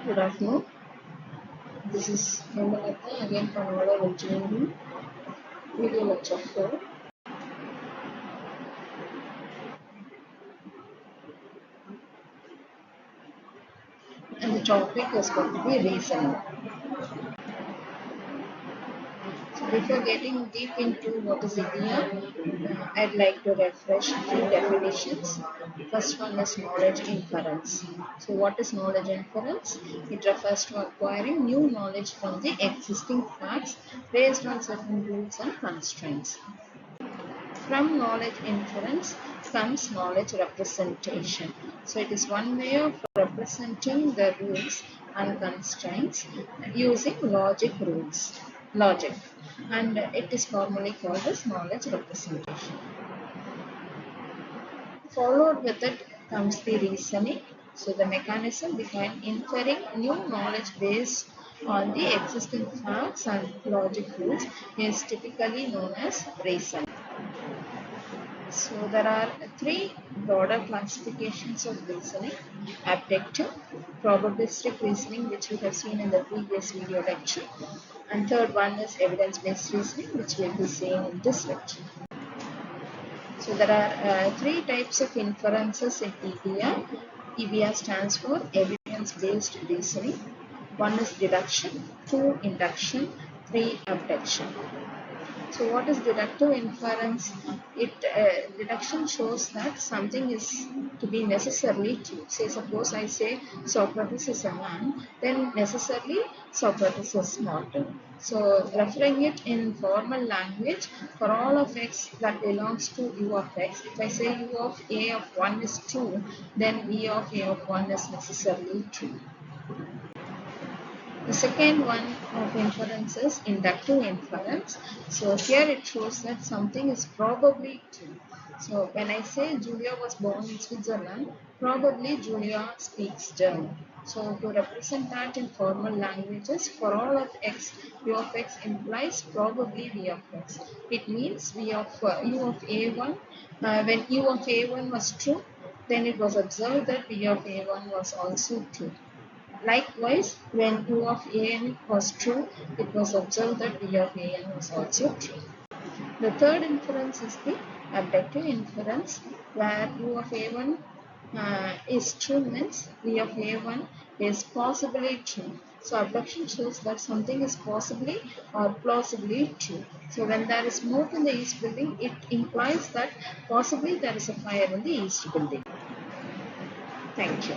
Good afternoon. This is Hemalata again from our engineering video lecture 4, and the topic is going to be reasoning. So before getting deep into what is EPR, I'd like to refresh a few definitions. First one is knowledge inference. So what is knowledge inference? It refers to acquiring new knowledge from the existing facts based on certain rules and constraints. From knowledge inference comes knowledge representation. So it is one way of representing the rules and constraints using logic, and it is formally called as knowledge representation. Followed with it comes the reasoning. So the mechanism behind inferring new knowledge based on the existing facts and logic rules is typically known as reasoning. So there are three broader classifications of reasoning: abductive, probabilistic reasoning, which we have seen in the previous video lecture, and third one is evidence-based reasoning, which we will be seeing in this lecture. So there are three types of inferences in EBR. EBR stands for evidence-based reasoning. One is deduction, two induction, three abduction. So what is deductive inference? Deduction shows that something is to be necessarily true. Say suppose I say Socrates is a man, then necessarily Socrates is mortal. So referring it in formal language, for all of x that belongs to u of x, if I say u of a of 1 is true, then v of a of 1 is necessarily true. The second one of inference is inductive inference. So here it shows that something is probably true. So when I say Julia was born in Switzerland, probably Julia speaks German. So to represent that in formal languages, for all of x, u of x implies probably v of x. It means v of u of a1, when u of a1 was true, then it was observed that v of a1 was also true. Likewise, when u of an was true, it was observed that v of an was also true. The third inference is the abductive inference, where u of a1 is true means v of a1 is possibly true. So abduction shows that something is possibly or plausibly true. So when there is smoke in the east building, it implies that possibly there is a fire in the east building. Thank you.